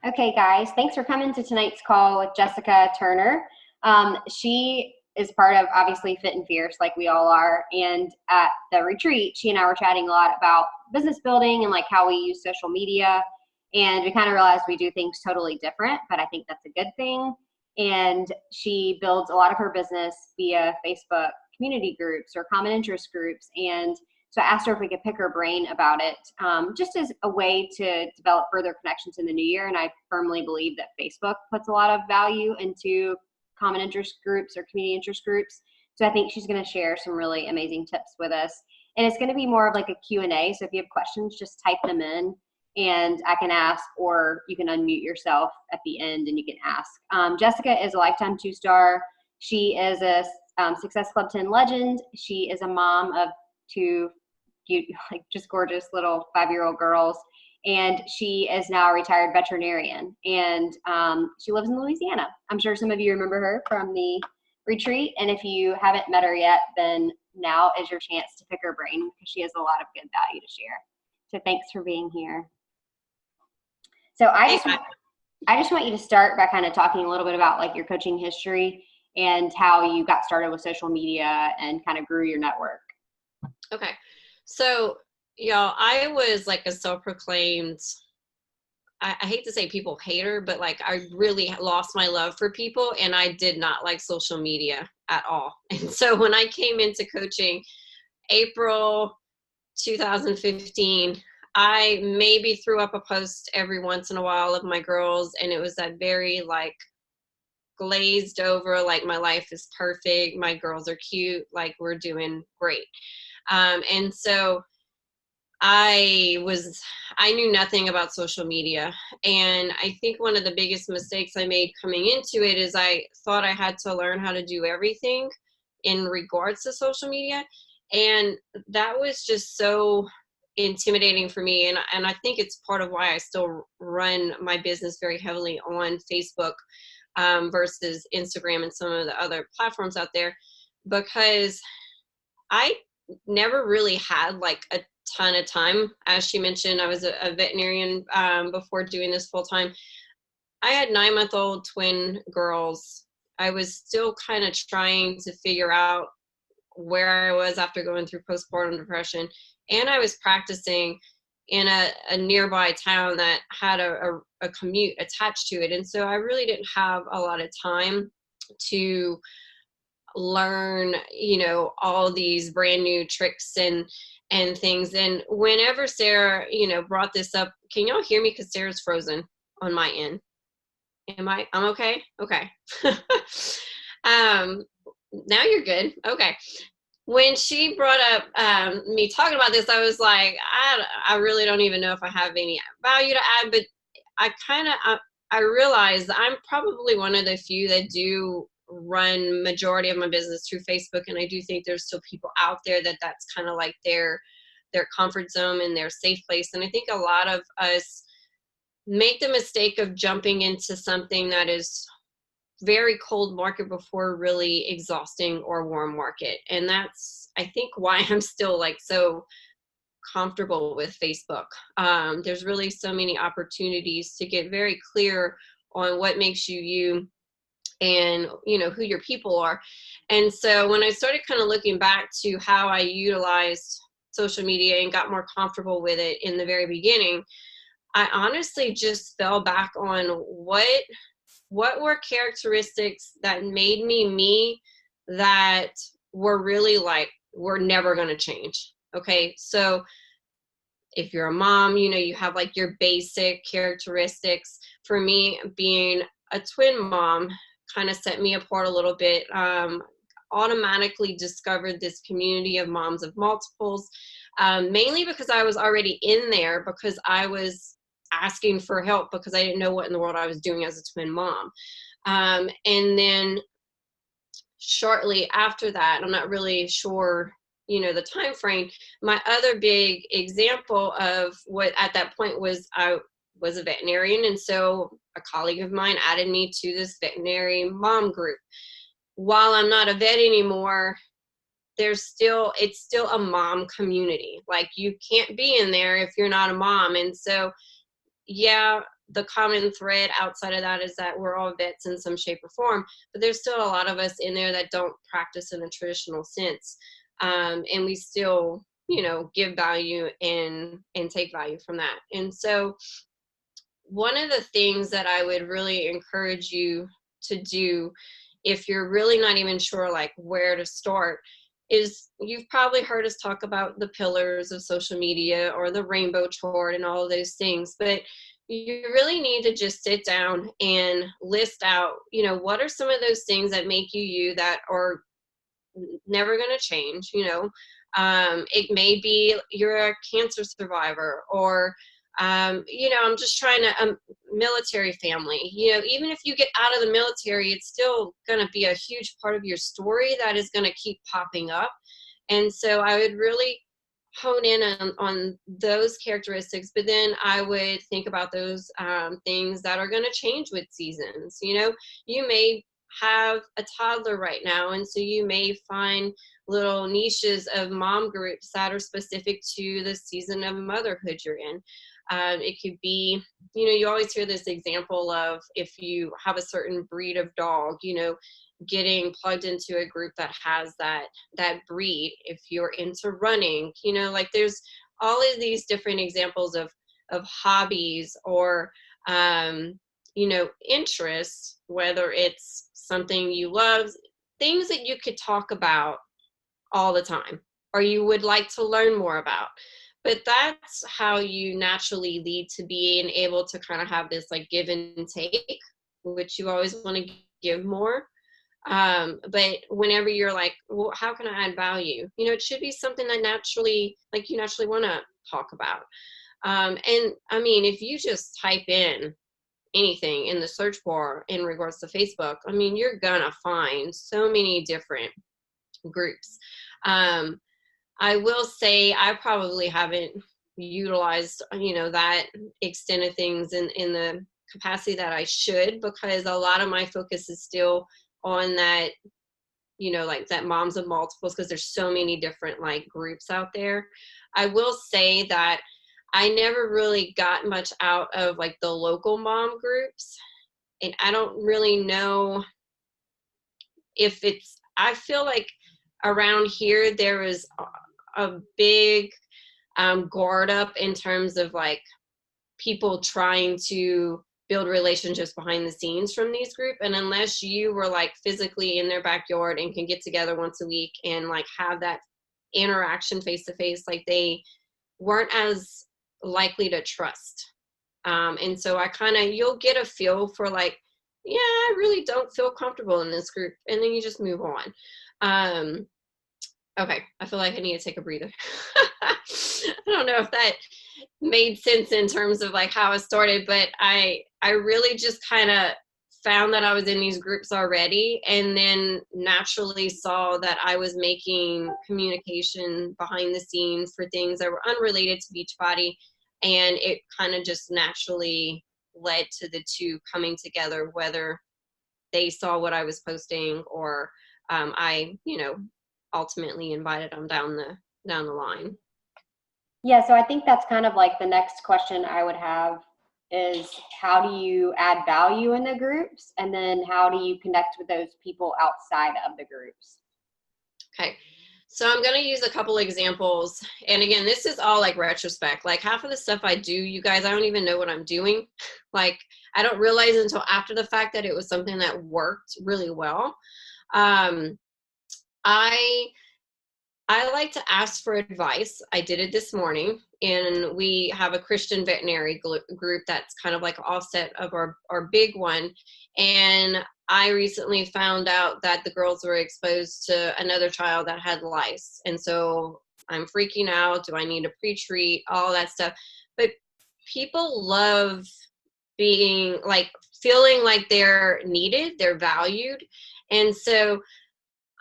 Okay, guys, thanks for coming to tonight's call with Jessica Turner. She is part of obviously Fit and Fierce, like we all are. And at the retreat, she and I were chatting a lot about business building and like how we use social media. And we kind of realized we do things totally different, but I think that's a good thing. And she builds a lot of her business via Facebook community groups or common interest groups. And so I asked her if we could pick her brain about it, just as a way to develop further connections in the new year. And I firmly believe that Facebook puts a lot of value into common interest groups or community interest groups. So I think she's going to share some really amazing tips with us. And it's going to be more of like a Q&A. So if you have questions, just type them in and I can ask, or you can unmute yourself at the end and you can ask. Jessica is a lifetime 2-star. She is a Success Club 10 legend. She is a mom of 2 cute, like just gorgeous little 5-year-old girls. And she is now a retired veterinarian. And she lives in Louisiana. I'm sure some of you remember her from the retreat. And if you haven't met her yet, then now is your chance to pick her brain because she has a lot of good value to share. So thanks for being here. So I just want you to start by kind of talking a little bit about like your coaching history and how you got started with social media and kind of grew your network. Okay. So, y'all, I was like a self-proclaimed, I hate to say people hater, but like I really lost my love for people and I did not like social media at all. And so when I came into coaching April 2015, I maybe threw up a post every once in a while of my girls, and it was that very like glazed over, like my life is perfect, my girls are cute, like we're doing great. And so I knew nothing about social media. And I think one of the biggest mistakes I made coming into it is I thought I had to learn how to do everything in regards to social media. And that was just so intimidating for me. And I think it's part of why I still run my business very heavily on Facebook versus Instagram and some of the other platforms out there, because I never really had like a ton of time. As she mentioned, I was a veterinarian before doing this full time. I had 9-month-old twin girls. I was still kind of trying to figure out where I was after going through postpartum depression. And I was practicing in a nearby town that had a commute attached to it. And so I really didn't have a lot of time to learn, all these brand new tricks and things. And whenever Sarah, brought this up, can y'all hear me? Because Sarah's frozen on my end. I'm okay? Okay. Now you're good. Okay. When she brought up me talking about this, I was like, I really don't even know if I have any value to add, but I realized I'm probably one of the few that do run majority of my business through Facebook. And I do think there's still people out there that's kind of like their comfort zone and their safe place. And I think a lot of us make the mistake of jumping into something that is very cold market before really exhausting or warm market. And that's, I think, why I'm still like so comfortable with Facebook. There's really so many opportunities to get very clear on what makes you you and who your people are. And so when I started kind of looking back to how I utilized social media and got more comfortable with it in the very beginning, I honestly just fell back on what were characteristics that made me that were really like, we're never going to change. Okay. So if you're a mom, you have like your basic characteristics. For me, being a twin mom kind of set me apart a little bit. Automatically discovered this community of moms of multiples, mainly because I was already in there, because I was asking for help because I didn't know what in the world I was doing as a twin mom. And then shortly after that, I'm not really sure, the time frame, my other big example of what at that point was I was a veterinarian. And so a colleague of mine added me to this veterinary mom group. While I'm not a vet anymore, it's still a mom community. Like, you can't be in there if you're not a mom. And so, yeah, the common thread outside of that is that we're all vets in some shape or form, but there's still a lot of us in there that don't practice in a traditional sense. And we still, give value and take value from that. And so one of the things that I would really encourage you to do, if you're really not even sure like where to start, is you've probably heard us talk about the pillars of social media or the rainbow chart and all of those things, but you really need to just sit down and list out, what are some of those things that make you you that are never going to change. It may be you're a cancer survivor, or I'm just trying to military family. Even if you get out of the military, it's still going to be a huge part of your story that is going to keep popping up. And so I would really hone in on those characteristics, but then I would think about those things that are going to change with seasons. You may have a toddler right now, and so you may find little niches of mom groups that are specific to the season of motherhood you're in. It could be, you always hear this example of if you have a certain breed of dog, getting plugged into a group that has that breed. If you're into running, like there's all of these different examples of hobbies or interests, whether it's something you love, things that you could talk about all the time or you would like to learn more about. But that's how you naturally lead to being able to kind of have this like give and take, which you always want to give more. But whenever you're like, well, how can I add value? It should be something that naturally, like you naturally want to talk about. And I mean, if you just type in anything in the search bar in regards to Facebook, I mean, you're gonna find so many different groups. I will say I probably haven't utilized, that extent of things in the capacity that I should, because a lot of my focus is still on that, like that moms of multiples, because there's so many different like groups out there. I will say that I never really got much out of like the local mom groups. And I don't really know if I feel like around here there was a big guard up in terms of like people trying to build relationships behind the scenes from these groups. And unless you were like physically in their backyard and can get together once a week and like have that interaction face to face, like they weren't as likely to trust. And so you'll get a feel for like, yeah, I really don't feel comfortable in this group. And then you just move on. Okay, I feel like I need to take a breather. I don't know if that made sense in terms of like how I started, but I really just kind of found that I was in these groups already, and then naturally saw that I was making communication behind the scenes for things that were unrelated to Beachbody, and it kind of just naturally led to the two coming together, whether they saw what I was posting or I, ultimately invited them down the line. Yeah, so I think that's kind of like the next question I would have is how do you add value in the groups, and then how do you connect with those people outside of the groups? Okay, so I'm going to use a couple examples, and again, this is all like retrospect. Like half of the stuff I do, you guys, I don't even know what I'm doing. Like I don't realize until after the fact that it was something that worked really well. I like to ask for advice. I did it this morning, and we have a Christian veterinary group that's kind of like offset of our big one. And I recently found out that the girls were exposed to another child that had lice. And so I'm freaking out. Do I need to pre-treat? All that stuff. But people love being like, feeling like they're needed, they're valued. And so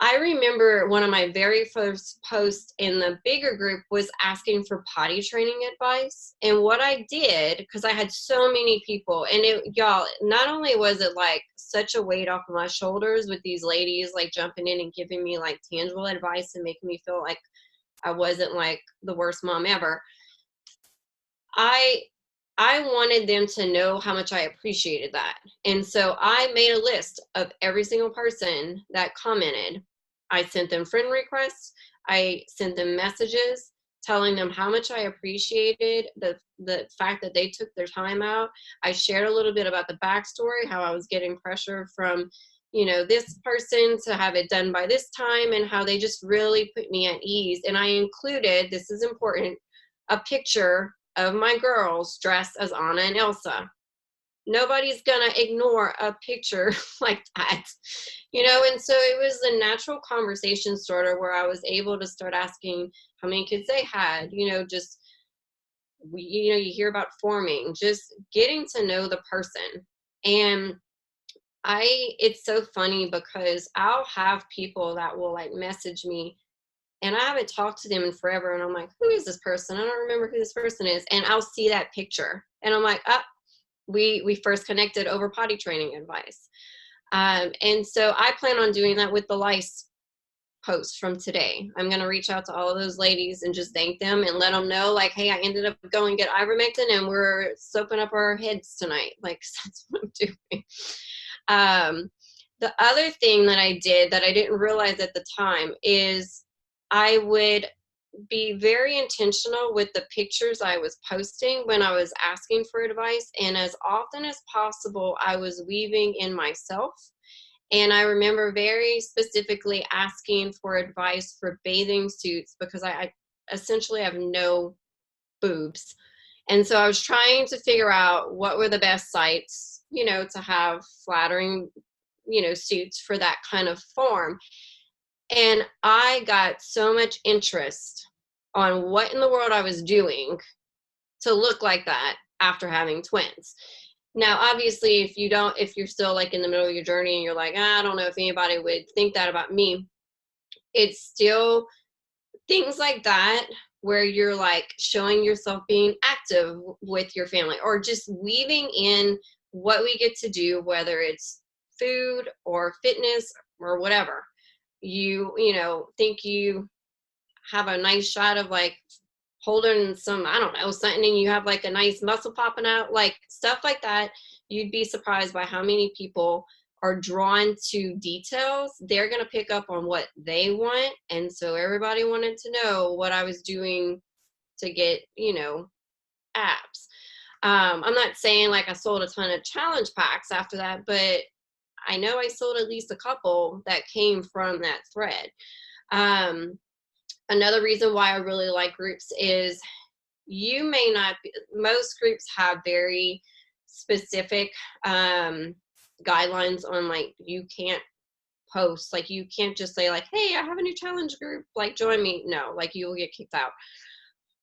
I remember one of my very first posts in the bigger group was asking for potty training advice. And what I did, because I had so many people, and y'all, not only was it like such a weight off of my shoulders with these ladies like jumping in and giving me like tangible advice and making me feel like I wasn't like the worst mom ever. I I wanted them to know how much I appreciated that. And so I made a list of every single person that commented. I sent them friend requests. I sent them messages telling them how much I appreciated the fact that they took their time out. I shared a little bit about the backstory, how I was getting pressure from, this person to have it done by this time, and how they just really put me at ease. And I included, this is important, a picture of my girls dressed as Anna and Elsa. Nobody's gonna ignore a picture like that, and so it was a natural conversation starter where I was able to start asking how many kids they had, just you hear about forming, just getting to know the person. And it's so funny because I'll have people that will like message me and I haven't talked to them in forever. And I'm like, who is this person? I don't remember who this person is. And I'll see that picture and I'm like, we first connected over potty training advice. And so I plan on doing that with the lice post from today. I'm going to reach out to all of those ladies and just thank them and let them know, like, hey, I ended up going get ivermectin and we're soaping up our heads tonight. Like, that's what I'm doing. The other thing that I did that I didn't realize at the time is I would be very intentional with the pictures I was posting when I was asking for advice. And as often as possible, I was weaving in myself. And I remember very specifically asking for advice for bathing suits because I essentially have no boobs. And so I was trying to figure out what were the best sites, to have flattering, suits for that kind of form. And I got so much interest on what in the world I was doing to look like that after having twins. Now, obviously, if you're still like in the middle of your journey and you're like, I don't know if anybody would think that about me, it's still things like that where you're like showing yourself being active with your family or just weaving in what we get to do, whether it's food or fitness or whatever. Think you have a nice shot of like holding some, I don't know, something, and you have like a nice muscle popping out, like stuff like that. You'd be surprised by how many people are drawn to details. They're going to pick up on what they want. And so everybody wanted to know what I was doing to get, abs. I'm not saying like I sold a ton of challenge packs after that, but I know I sold at least a couple that came from that thread. Another reason why I really like groups is most groups have very specific guidelines on like, you can't post, like you can't just say like, hey, I have a new challenge group, like join me. No, like you will get kicked out.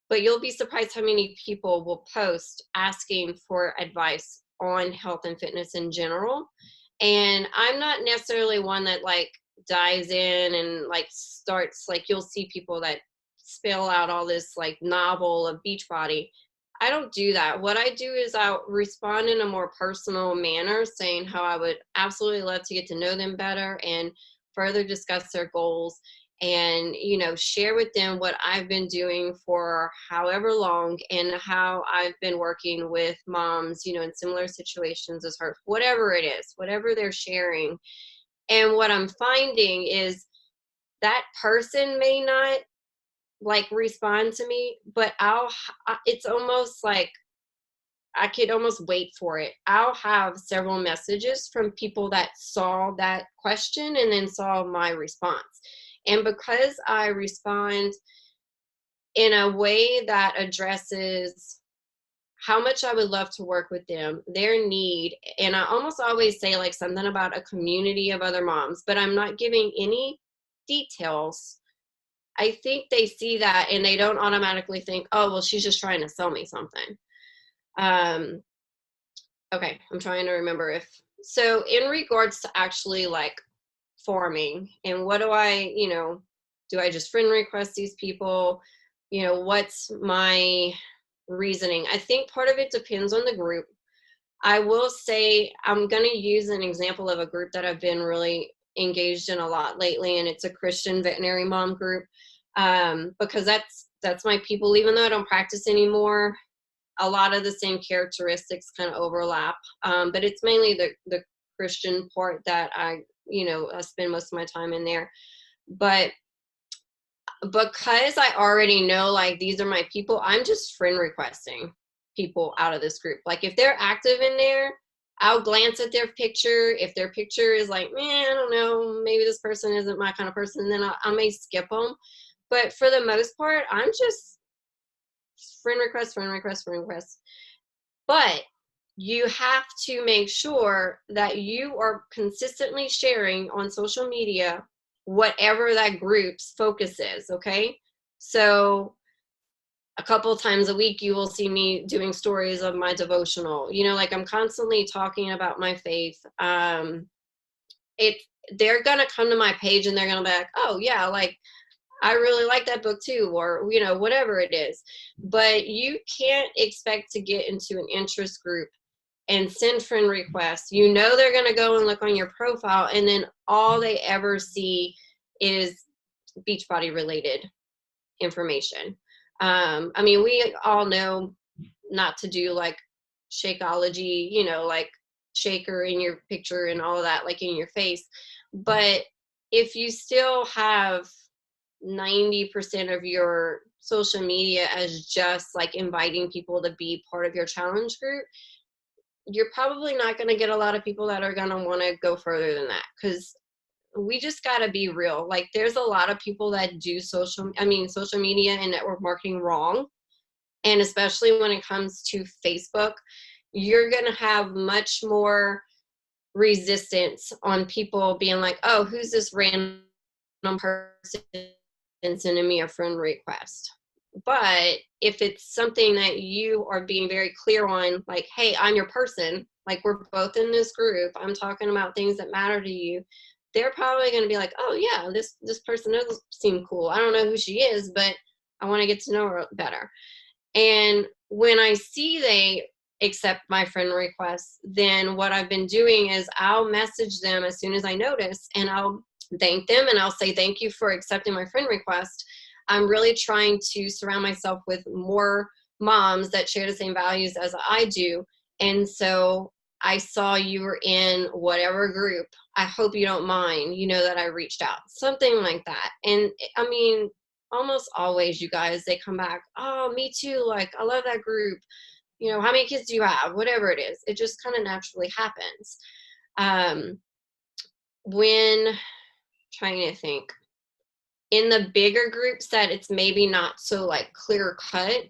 But you'll be surprised how many people will post asking for advice on health and fitness in general. And I'm not necessarily one that like dives in and like starts, like you'll see people that spill out all this like novel of Beachbody. I don't do that. What I do is I'll respond in a more personal manner, saying how I would absolutely love to get to know them better and further discuss their goals and, share with them what I've been doing for however long and how I've been working with moms, in similar situations as her, whatever it is, whatever they're sharing. And what I'm finding is that person may not like respond to me, but it's almost like I could almost wait for it. I'll have several messages from people that saw that question and then saw my response. And because I respond in a way that addresses how much I would love to work with them, their need, and I almost always say like something about a community of other moms, but I'm not giving any details. I think they see that and they don't automatically think, oh, well, she's just trying to sell me something. Okay, I'm trying to remember so in regards to actually like forming and what do I, do I just friend request these people? What's my reasoning? I think part of it depends on the group. I will say I'm going to use an example of a group that I've been really engaged in a lot lately, and it's a Christian veterinary mom group, because that's my people. Even though I don't practice anymore, a lot of the same characteristics kind of overlap. But it's mainly the Christian part that I spend most of my time in there. But because I already know, like, these are my people, I'm just friend requesting people out of this group. Like, if they're active in there, I'll glance at their picture. If their picture is like, man, I don't know, maybe this person isn't my kind of person, then I may skip them. But for the most part, I'm just friend request, friend request, friend request. But you have to make sure that you are consistently sharing on social media whatever that group's focus is, okay? So a couple times a week, you will see me doing stories of my devotional. Like, I'm constantly talking about my faith. They're gonna come to my page and they're gonna be like, oh yeah, like, I really like that book too, or whatever it is. But you can't expect to get into an interest group and send friend requests. They're going to go and look on your profile, and then all they ever see is Beachbody related information. I mean, we all know not to do like Shakeology, like shaker in your picture and all of that, like in your face. But if you still have 90% of your social media as just like inviting people to be part of your challenge group, you're probably not going to get a lot of people that are going to want to go further than that, because we just got to be real. Like, there's a lot of people that do social media and network marketing wrong. And especially when it comes to Facebook, you're going to have much more resistance on people being like, oh, who's this random person sending me a friend request? But if it's something that you are being very clear on, like, hey, I'm your person, like, we're both in this group, I'm talking about things that matter to you, they're probably going to be like, oh yeah, this person does seem cool. I don't know who she is, but I want to get to know her better. And when I see they accept my friend requests, then what I've been doing is I'll message them as soon as I notice, and I'll thank them, and I'll say, thank you for accepting my friend request. I'm really trying to surround myself with more moms that share the same values as I do. And so I saw you were in whatever group. I hope you don't mind, that I reached out. Something like that. And I mean, almost always, you guys, they come back, oh, me too. Like, I love that group. How many kids do you have? Whatever it is. It just kind of naturally happens. When trying to think, in the bigger groups that it's maybe not so like clear cut,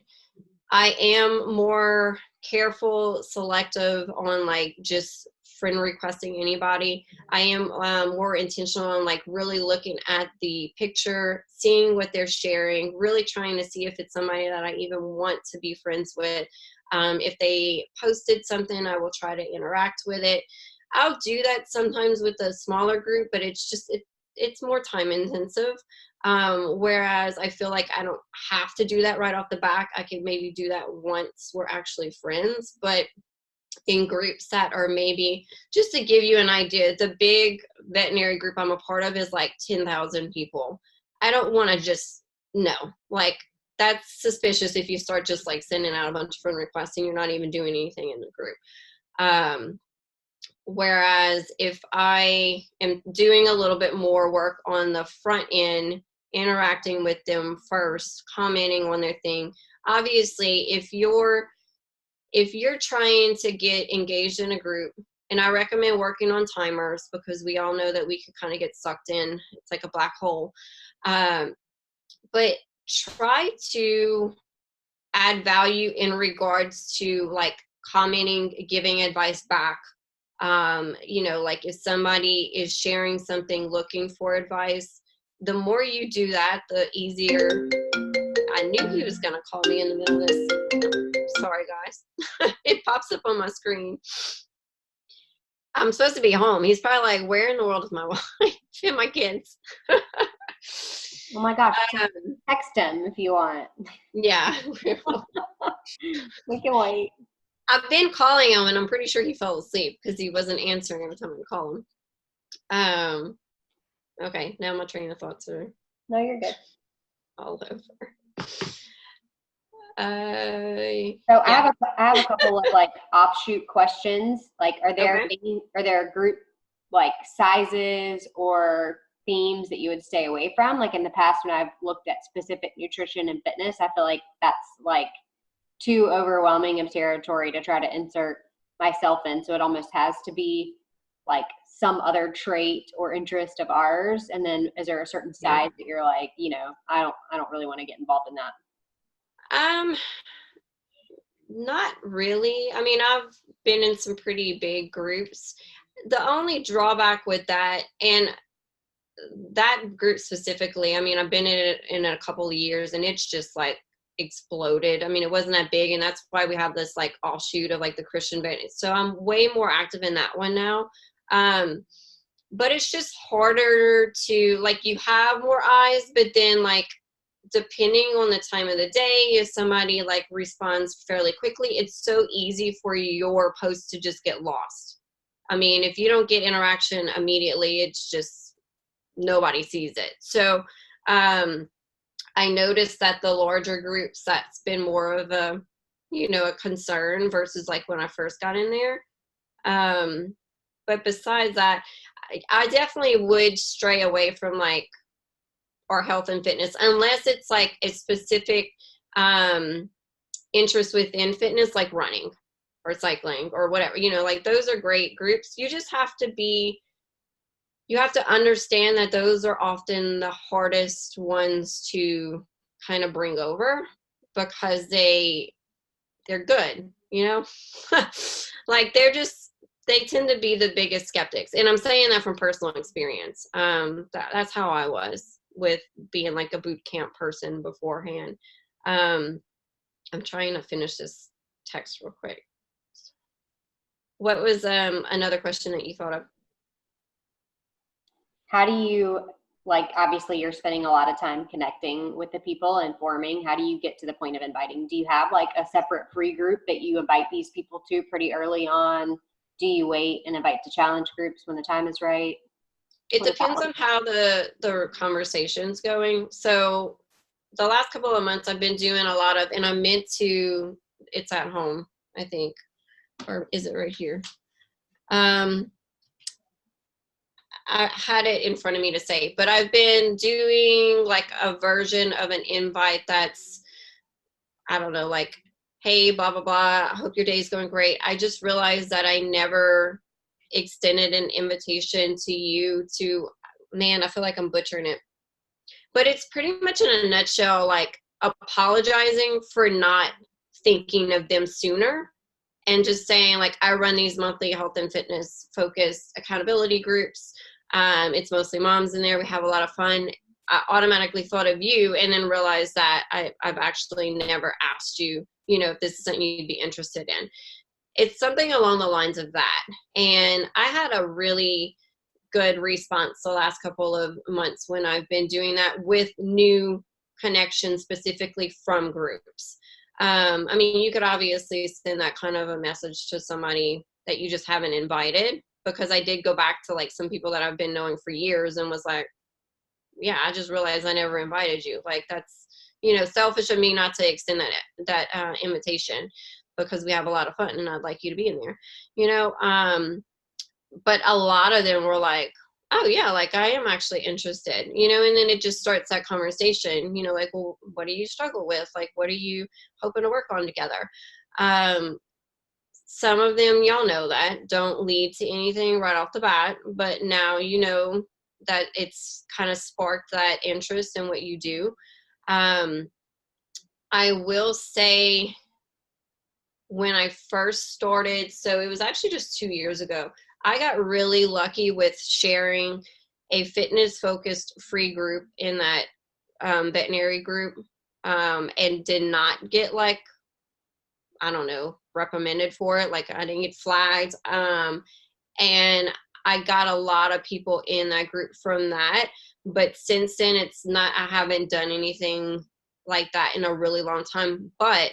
I am more careful, selective on like just friend requesting anybody. I am more intentional on like really looking at the picture, seeing what they're sharing, really trying to see if it's somebody that I even want to be friends with. If they posted something, I will try to interact with it. I'll do that sometimes with a smaller group, but it's more time intensive. Whereas I feel like I don't have to do that right off the back. I can maybe do that once we're actually friends. But in groups that are maybe, just to give you an idea, the big veterinary group I'm a part of is like 10,000 people. I don't want to just, no, like, that's suspicious if you start just like sending out a bunch of friend requests and you're not even doing anything in the group. Whereas if I am doing a little bit more work on the front end, interacting with them first, commenting on their thing, obviously if you're trying to get engaged in a group, and I recommend working on timers, because we all know that we could kind of get sucked in. It's like a black hole. But try to add value in regards to like commenting, giving advice back. Like if somebody is sharing something looking for advice, the more you do that, the easier. I knew he was going to call me in the middle of this. Sorry, guys. It pops up on my screen. I'm supposed to be home. He's probably like, where in the world is my wife and my kids? Oh my gosh. Text him if you want. Yeah. We can wait. I've been calling him, and I'm pretty sure he fell asleep because he wasn't answering every time I call him. Okay, now my train of thoughts are No, you're good. all over. So Yeah. I have a couple of like offshoot questions. Like, Okay. are there group like sizes or themes that you would stay away from? Like in the past, when I've looked at specific nutrition and fitness, I feel like that's like too overwhelming of territory to try to insert myself in. So it almost has to be like some other trait or interest of ours. And then is there a certain Yeah. size that you're like, I don't really want to get involved in that? Um, Not really. I mean, I've been in some pretty big groups. The only drawback with that, and that group specifically, I mean, I've been in it in a couple of years and it's just like exploded. I mean, it wasn't that big, and that's why we have this like offshoot of like the Christian band. So I'm way more active in that one now. Um, but it's just harder to like, you have more eyes, but then like depending on the time of the day, if somebody like responds fairly quickly, it's so easy for your post to just get lost. I mean, if you don't get interaction immediately, it's just nobody sees it. So I noticed that the larger groups, that's been more of a, a concern versus like when I first got in there. But besides that, I definitely would stray away from like our health and fitness unless it's like a specific interest within fitness, like running or cycling or whatever, like those are great groups. You have to understand that those are often the hardest ones to kind of bring over because they're good, like they tend to be the biggest skeptics. And I'm saying that from personal experience. That's how I was with being like a boot camp person beforehand. I'm trying to finish this text real quick. What was another question that you thought of? How do you, like, obviously you're spending a lot of time connecting with the people and forming. How do you get to the point of inviting? Do you have like a separate free group that you invite these people to pretty early on? Do you wait and invite to challenge groups when the time is right? It What does that depends look on how the conversation's going. So the last couple of months I've been doing a lot of, and I meant to, it's at home, I think, or is it right here? I had it in front of me to say, but I've been doing like a version of an invite that's, I don't know, like, hey, blah, blah, blah. I hope your day's going great. I just realized that I never extended an invitation to you to, man, I feel like I'm butchering it. But it's pretty much in a nutshell, like apologizing for not thinking of them sooner and just saying like, I run these monthly health and fitness focused accountability groups. It's mostly moms in there. We have a lot of fun. I automatically thought of you and then realized that I've actually never asked you, if this is something you'd be interested in. It's something along the lines of that. And I had a really good response the last couple of months when I've been doing that with new connections specifically from groups. I mean, you could obviously send that kind of a message to somebody that you just haven't invited, because I did go back to like some people that I've been knowing for years and was like, yeah, I just realized I never invited you. Like that's, selfish of me not to extend that invitation because we have a lot of fun and I'd like you to be in there, but a lot of them were like, oh yeah, like I am actually interested, and then it just starts that conversation, like, well, what do you struggle with? Like, what are you hoping to work on together? Some of them, y'all know, that don't lead to anything right off the bat, but now that it's kind of sparked that interest in what you do. I will say, when I first started, so it was actually just 2 years ago, I got really lucky with sharing a fitness focused free group in that veterinary group, and did not get like, I don't know, reprimanded for it. Like I didn't get flagged. And I got a lot of people in that group from that. But since then, I haven't done anything like that in a really long time. But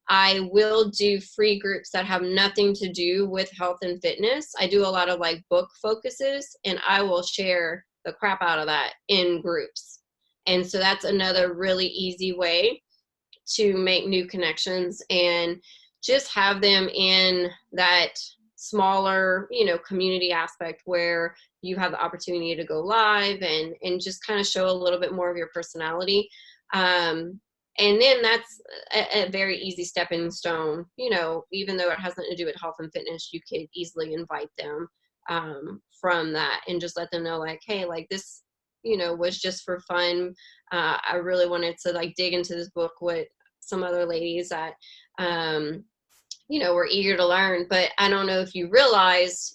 I will do free groups that have nothing to do with health and fitness. I do a lot of like book focuses, and I will share the crap out of that in groups. And so that's another really easy way to make new connections and just have them in that smaller, community aspect where you have the opportunity to go live and just kind of show a little bit more of your personality. And then that's a very easy stepping stone, even though it has nothing to do with health and fitness, you could easily invite them from that and just let them know like, hey, like this, was just for fun. I really wanted to like dig into this book with some other ladies that, were eager to learn, but I don't know if you realize,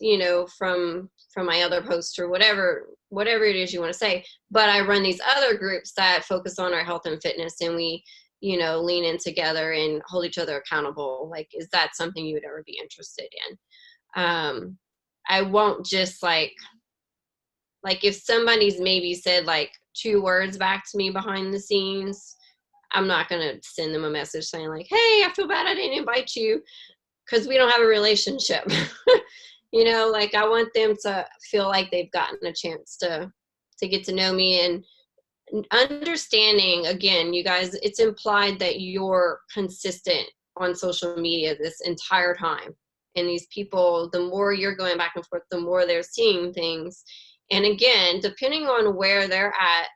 from my other posts or whatever it is you want to say, but I run these other groups that focus on our health and fitness, and we, lean in together and hold each other accountable. Like, is that something you would ever be interested in? I won't just like if somebody's maybe said like 2 words back to me behind the scenes, I'm not going to send them a message saying like, hey, I feel bad I didn't invite you, because we don't have a relationship. Like I want them to feel like they've gotten a chance to get to know me, and understanding, again, you guys, it's implied that you're consistent on social media this entire time. And these people, the more you're going back and forth, the more they're seeing things. And again, depending on where they're at,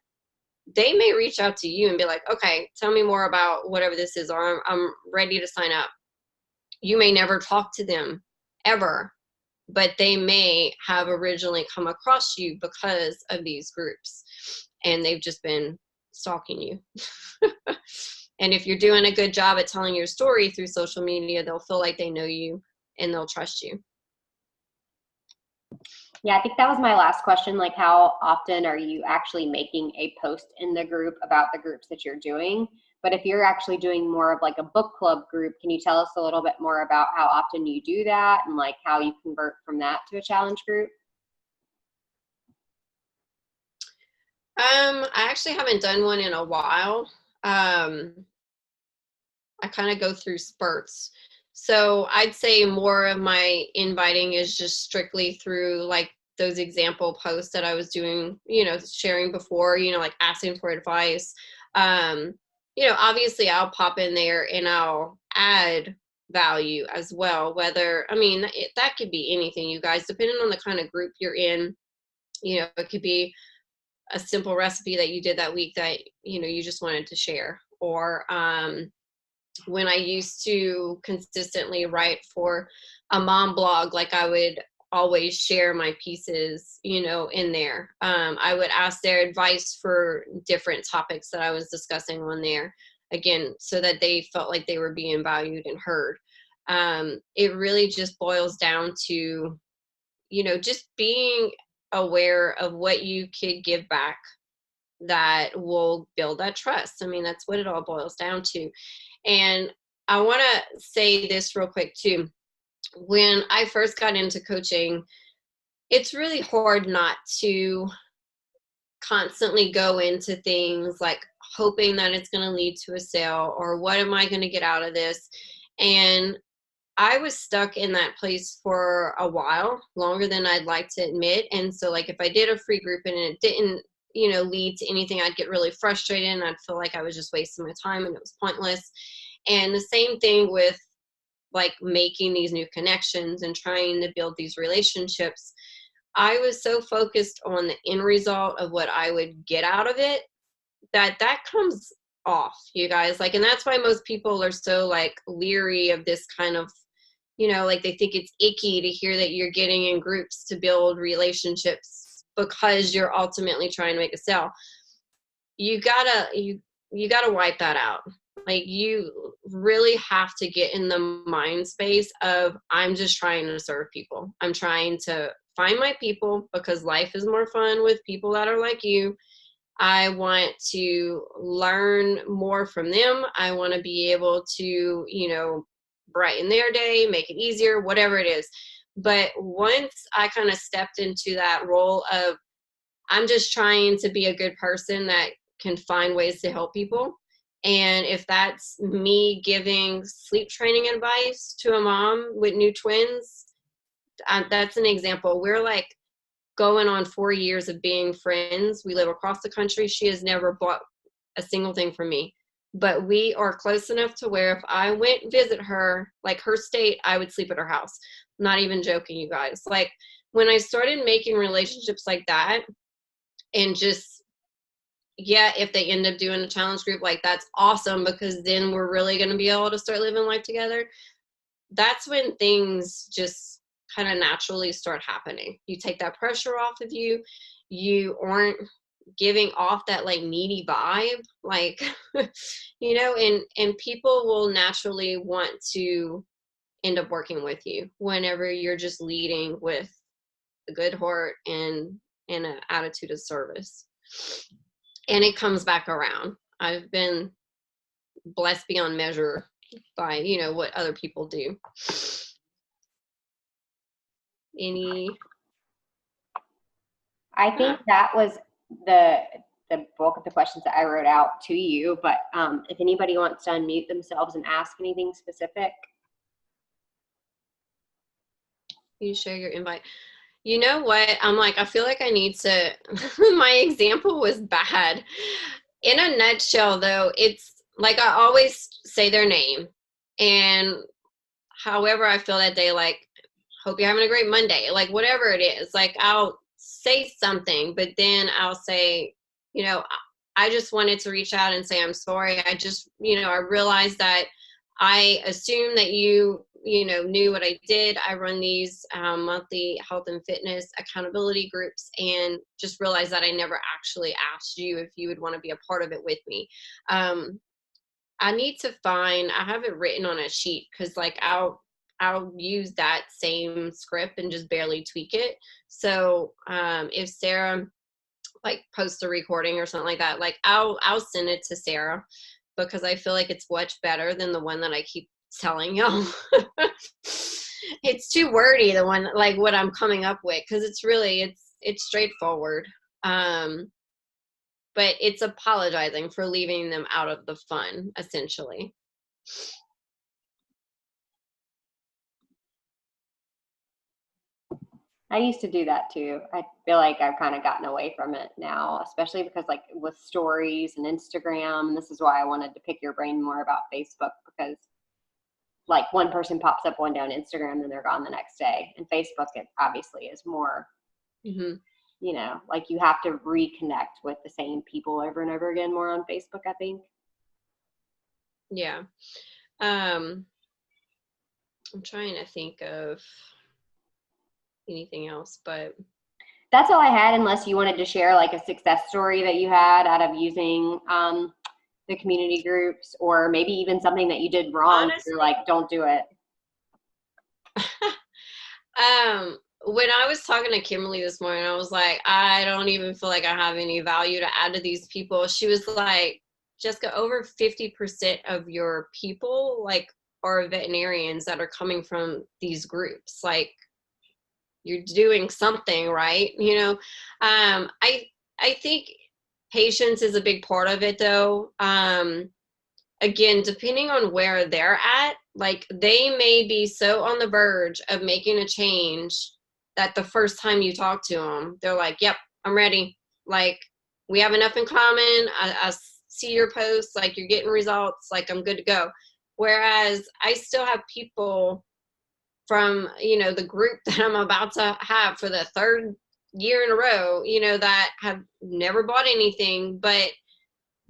they may reach out to you and be like, okay, tell me more about whatever this is, or I'm ready to sign up. You may never talk to them ever, but they may have originally come across you because of these groups, and they've just been stalking you. And if you're doing a good job at telling your story through social media, they'll feel like they know you and they'll trust you. Yeah, I think that was my last question. Like, how often are you actually making a post in the group about the groups that you're doing? But if you're actually doing more of like a book club group, can you tell us a little bit more about how often you do that and like how you convert from that to a challenge group? I actually haven't done one in a while. I kind of go through spurts. So I'd say more of my inviting is just strictly through like those example posts that I was doing, sharing before, like asking for advice. Obviously I'll pop in there and I'll add value as well. That could be anything, you guys, depending on the kind of group you're in. It could be a simple recipe that you did that week that, you just wanted to share. Or when I used to consistently write for a mom blog, like I would always share my pieces, in there. I would ask their advice for different topics that I was discussing on there, again, so that they felt like they were being valued and heard. It really just boils down to, just being aware of what you could give back that will build that trust. That's what it all boils down to. And I want to say this real quick too. When I first got into coaching, it's really hard not to constantly go into things like hoping that it's going to lead to a sale, or what am I going to get out of this? And I was stuck in that place for a while, longer than I'd like to admit. And so like if I did a free group and it didn't, lead to anything, I'd get really frustrated and I'd feel like I was just wasting my time and it was pointless. And the same thing with like making these new connections and trying to build these relationships. I was so focused on the end result of what I would get out of it that comes off, you guys. Like, and that's why most people are so like leery of this kind of, like they think it's icky to hear that you're getting in groups to build relationships because you're ultimately trying to make a sale. You gotta wipe that out. Like, you really have to get in the mind space of, I'm just trying to serve people. I'm trying to find my people because life is more fun with people that are like you. I want to learn more from them. I want to be able to, brighten their day, make it easier, whatever it is. But once I kind of stepped into that role of, I'm just trying to be a good person that can find ways to help people. And if that's me giving sleep training advice to a mom with new twins, that's an example. We're like going on 4 years of being friends. We live across the country. She has never bought a single thing from me. but we are close enough to where if I went visit her, like her state, I would sleep at her house. Not even joking, you guys. Like when I started making relationships like that, and just, yeah, if they end up doing a challenge group, like that's awesome, because then we're really going to be able to start living life together. That's when things just kind of naturally start happening. You take that pressure off of you. You aren't giving off that like needy vibe, like and people will naturally want to end up working with you whenever you're just leading with a good heart and an attitude of service. And it comes back around. I've been blessed beyond measure by what other people do. I think that was the bulk of the questions that I wrote out to you, but if anybody wants to unmute themselves and ask anything specific. You share your invite. You know what? I feel like I need to, my example was bad. In a nutshell, though, it's like I always say their name. And however I feel that day, like, hope you're having a great Monday, like whatever it is, like I'll say something, but then I'll say, I just wanted to reach out and say, I'm sorry. I just, I realized that I assumed that you knew what I did. I run these monthly health and fitness accountability groups, and just realized that I never actually asked you if you would want to be a part of it with me. I need to I have it written on a sheet, because like I'll use that same script and just barely tweak it. So if Sarah like posts a recording or something like that, like I'll send it to Sarah, because I feel like it's much better than the one that I keep telling y'all. It's too wordy, the one, like what I'm coming up with, because it's straightforward. But it's apologizing for leaving them out of the fun, essentially. I used to do that too. I feel like I've kind of gotten away from it now, especially because like with stories and Instagram, this is why I wanted to pick your brain more about Facebook, because like one person pops up one day on Instagram, then they're gone the next day. And Facebook, it obviously is more, like you have to reconnect with the same people over and over again more on Facebook, I think. Yeah. I'm trying to think of anything else, but that's all I had, unless you wanted to share like a success story that you had out of using the community groups, or maybe even something that you did wrong. Honestly, you're like, don't do it. When I was talking to Kimberly this morning, I was like, I don't even feel like I have any value to add to these people. She was like, Jessica, over 50% of your people like are veterinarians that are coming from these groups. Like, you're doing something right. I think patience is a big part of it, though. Again, depending on where they're at, like they may be so on the verge of making a change that the first time you talk to them, they're like, yep, I'm ready. Like, we have enough in common. I see your posts, like you're getting results, like I'm good to go. Whereas I still have people from, the group that I'm about to have for the third year in a row, that have never bought anything, but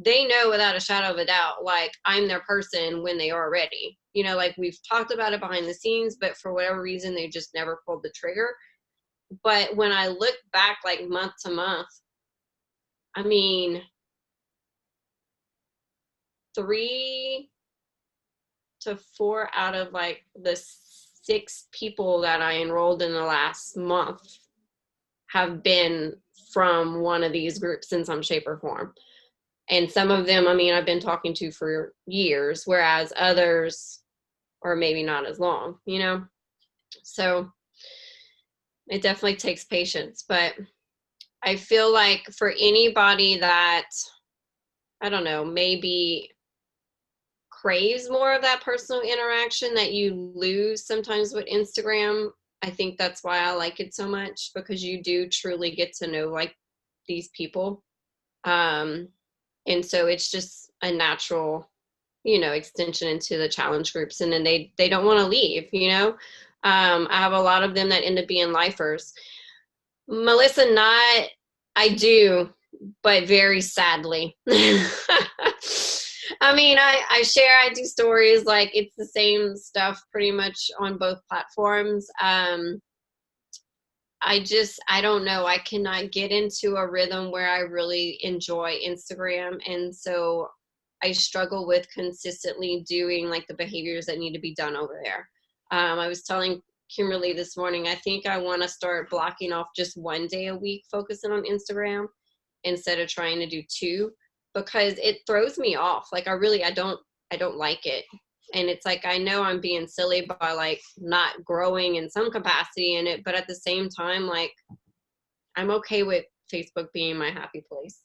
they know without a shadow of a doubt, like I'm their person when they are ready. Like we've talked about it behind the scenes, but for whatever reason, they just never pulled the trigger. But when I look back like month to month, I mean, 3 to 4 out of like the 6 people that I enrolled in the last month have been from one of these groups in some shape or form. And some of them, I mean, I've been talking to for years, whereas others are maybe not as long, So it definitely takes patience. But I feel like for anybody that, I don't know, maybe craves more of that personal interaction that you lose sometimes with Instagram, I think that's why I like it so much, because you do truly get to know like these people. And so it's just a natural, extension into the challenge groups, and then they don't want to leave. I have a lot of them that end up being lifers. Melissa, I do, but very sadly. I mean, I do stories, like it's the same stuff pretty much on both platforms. I don't know. I cannot get into a rhythm where I really enjoy Instagram. And so I struggle with consistently doing like the behaviors that need to be done over there. I was telling Kimberly this morning, I think I want to start blocking off just one day a week focusing on Instagram instead of trying to do 2, because it throws me off. Like I don't like it. And it's like, I know I'm being silly by like not growing in some capacity in it, but at the same time, like I'm okay with Facebook being my happy place.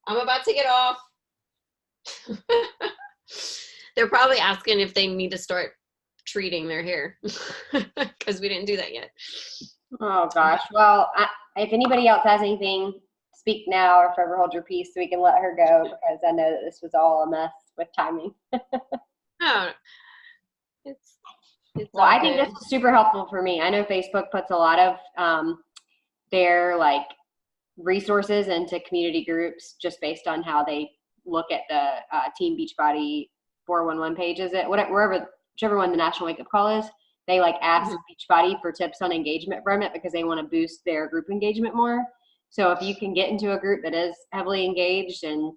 I'm about to get off. They're probably asking if they need to start treating their hair because we didn't do that yet. Oh gosh. Well, if anybody else has anything, speak now or forever hold your peace so we can let her go, because I know that this was all a mess with timing. Oh, it's well, I think this was super helpful for me. I know Facebook puts a lot of their like resources into community groups just based on how they look at the Team Beachbody 411 page, is it? Whichever one the National Wake Up Call is, they like ask Beachbody for tips on engagement from it because they want to boost their group engagement more. So if you can get into a group that is heavily engaged and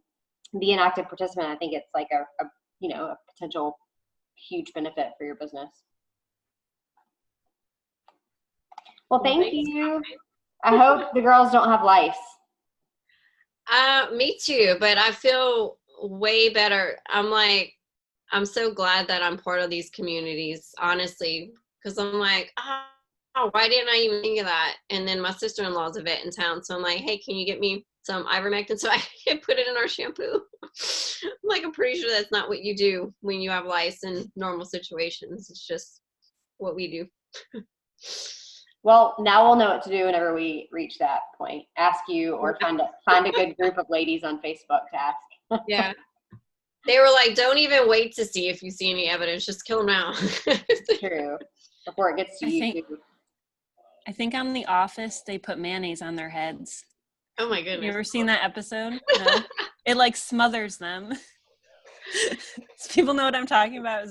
be an active participant, I think it's like a potential huge benefit for your business. Well, thank you. I hope the girls don't have lice. Me too, but I feel way better. I'm so glad that I'm part of these communities, honestly, because I'm like, oh, why didn't I even think of that? And then my sister-in-law is a vet in town, so I'm like, hey, can you get me some ivermectin so I can put it in our shampoo? I'm pretty sure that's not what you do when you have lice in normal situations. It's just what we do. Well, now we'll know what to do whenever we reach that point. Ask you or find a good group of ladies on Facebook to ask. Yeah. They were like, don't even wait to see if you see any evidence. Just kill them now. True. Before it gets to you. I think on The Office, they put mayonnaise on their heads. Oh my goodness. You ever seen that episode? No? It like smothers them. People know what I'm talking about.